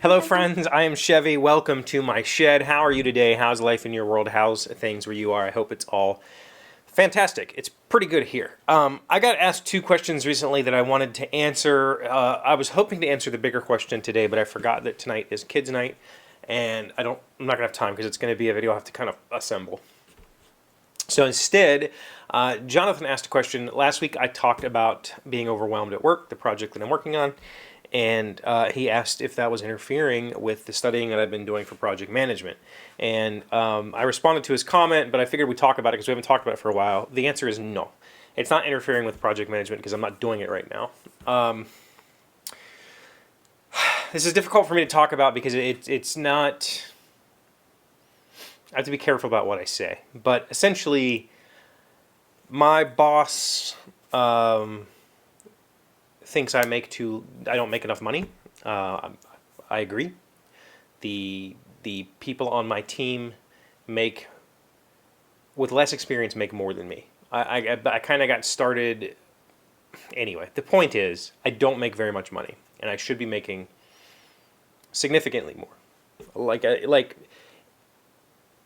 Hello, friends. I am Chevee. Welcome to my shed. How are you today? How's life in your world? How's things where you are? I hope it's all fantastic. It's pretty good here. I got asked two questions recently that I wanted to answer. I was hoping to answer the bigger question today, but I forgot that tonight is kids' night, and I'm not gonna have time because it's gonna be a video I have to kind of assemble. So instead, Jonathan asked a question. Last week I talked about being overwhelmed at work, the project that I'm working on, and he asked if that was interfering with the studying that I've been doing for project management. And I responded to his comment, but I figured we'd talk about it because we haven't talked about it for a while. The answer is no. It's not interfering with project management because I'm not doing it right now. This is difficult for me to talk about because it's not... I have to be careful about what I say. But essentially, my boss thinks I don't make enough money. I agree. The people on my team with less experience make more than me. I kind of got started anyway. The point is, I don't make very much money, and I should be making significantly more. Like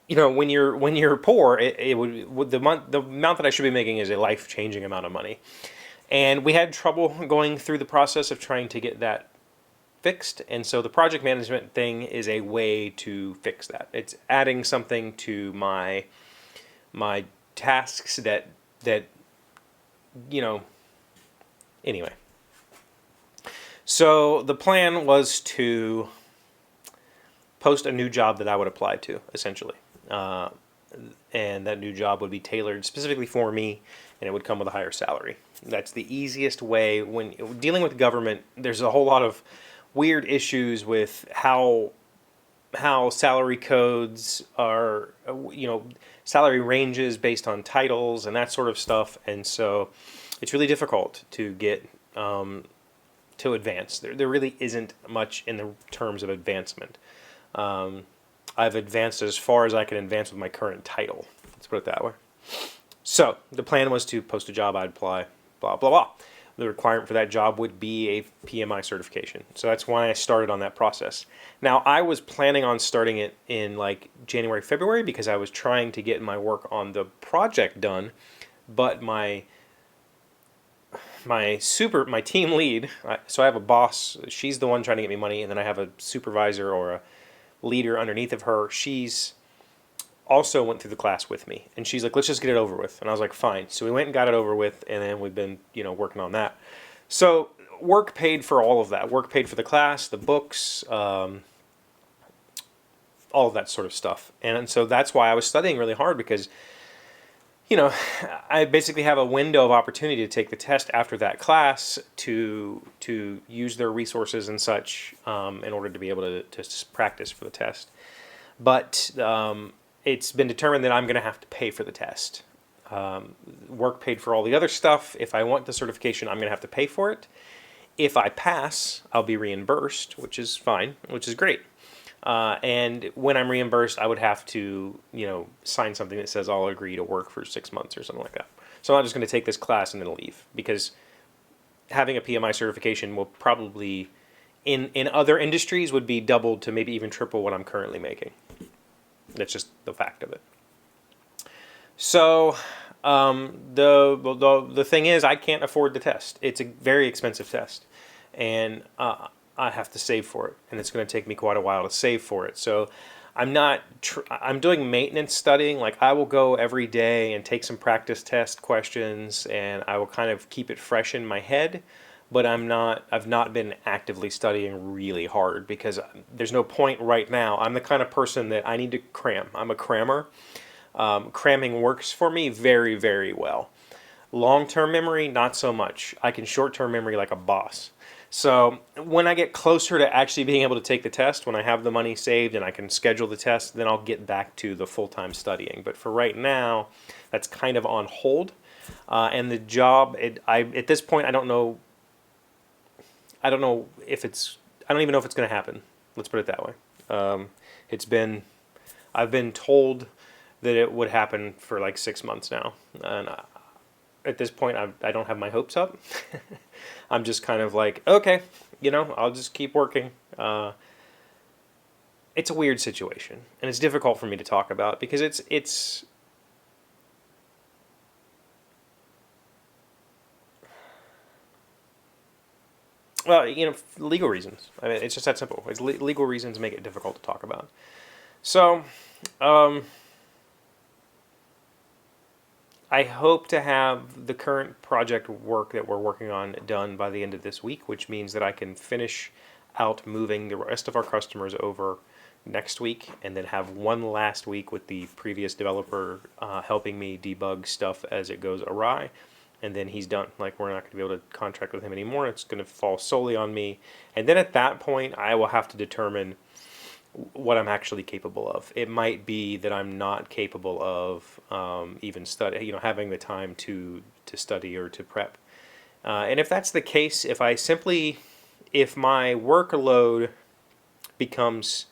when you're poor, the amount that I should be making is a life-changing amount of money. And we had trouble going through the process of trying to get that fixed. And so the project management thing is a way to fix that. It's adding something to my tasks that anyway. So the plan was to post a new job that I would apply to, essentially. And that new job would be tailored specifically for me, and it would come with a higher salary. That's the easiest way. When dealing with government, there's a whole lot of weird issues with how salary codes are, salary ranges based on titles and that sort of stuff. And so it's really difficult to get to advance. There really isn't much in the terms of advancement. I've advanced as far as I can advance with my current title. Let's put it that way. So the plan was to post a job, I'd apply, blah, blah, blah. The requirement for that job would be a PMI certification. So that's why I started on that process. Now, I was planning on starting it in like January, February, because I was trying to get my work on the project done, but my team lead, so I have a boss, she's the one trying to get me money, and then I have a supervisor or a leader underneath of her. She's also went through the class with me, and she's like, let's just get it over with. And I was like, fine. So we went and got it over with, and then we've been working on that. So work paid for all of that. Work paid for the class, the books, all of that sort of stuff. And so that's why I was studying really hard, because I basically have a window of opportunity to take the test after that class to use their resources and such in order to be able to practice for the test. But it's been determined that I'm going to have to pay for the test. Work paid for all the other stuff. If I want the certification, I'm going to have to pay for it. If I pass, I'll be reimbursed, which is fine, which is great. And when I'm reimbursed, I would have to, sign something that says I'll agree to work for 6 months or something like that. So I'm not just going to take this class and then leave, because having a PMI certification will probably, in other industries, would be doubled to maybe even triple what I'm currently making. That's just the fact of it. So the thing is, I can't afford the test. It's a very expensive test, and I have to save for it, and it's going to take me quite a while to save for it. So I'm doing maintenance studying. Like, I will go every day and take some practice test questions, and I will kind of keep it fresh in my head, but I've not been actively studying really hard, because there's no point right now. I'm the kind of person that I need to cram. I'm a crammer. Cramming works for me very, very well. Long-term memory, not so much. I can short-term memory like a boss. So when I get closer to actually being able to take the test, when I have the money saved and I can schedule the test, then I'll get back to the full-time studying. But for right now, that's kind of on hold. And the job, at this point, I don't know if I don't even know if it's going to happen. Let's put it that way. I've been told that it would happen for like 6 months now, and at this point, I don't have my hopes up. I'm just kind of like, okay, I'll just keep working. it's a weird situation, and it's difficult for me to talk about because it's well, legal reasons. I mean, it's just that simple. It's legal reasons make it difficult to talk about. So, I hope to have the current project work that we're working on done by the end of this week, which means that I can finish out moving the rest of our customers over next week, and then have one last week with the previous developer helping me debug stuff as it goes awry, and then he's done. Like, we're not going to be able to contract with him anymore. It's going to fall solely on me, and then at that point, I will have to determine what I'm actually capable of. It might be that I'm not capable of even study, having the time to study or to prep. And if that's the case, if my workload becomes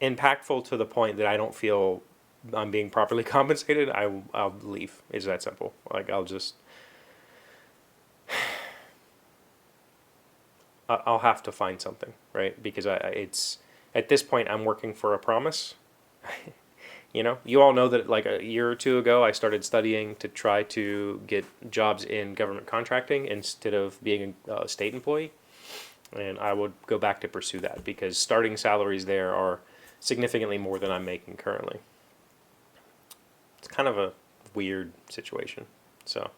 impactful to the point that I don't feel I'm being properly compensated, I'll leave. It's that simple. Like, I'll have to find something, right? Because it's at this point I'm working for a promise. You all know that like a year or two ago I started studying to try to get jobs in government contracting instead of being a state employee, and I would go back to pursue that because starting salaries there are significantly more than I'm making currently. It's kind of a weird situation. So,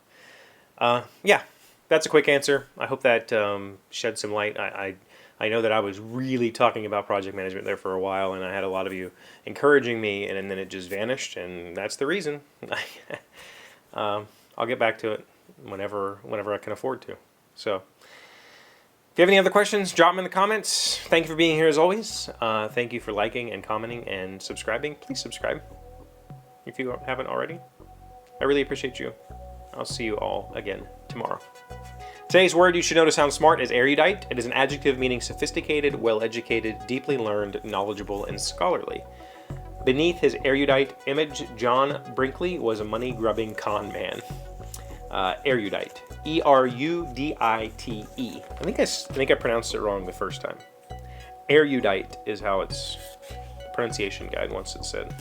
yeah. That's a quick answer. I hope that shed some light. I know that I was really talking about project management there for a while, and I had a lot of you encouraging me, and then it just vanished, and that's the reason. I'll get back to it whenever I can afford to. So, if you have any other questions, drop them in the comments. Thank you for being here as always. Thank you for liking and commenting and subscribing. Please subscribe if you haven't already. I really appreciate you. I'll see you all again tomorrow. Today's word you should know to sound smart is erudite. It is an adjective meaning sophisticated, well-educated, deeply learned, knowledgeable, and scholarly. Beneath his erudite image, John Brinkley was a money-grubbing con man. Erudite. Erudite. I think I pronounced it wrong the first time. Erudite is how its pronunciation guide once it said.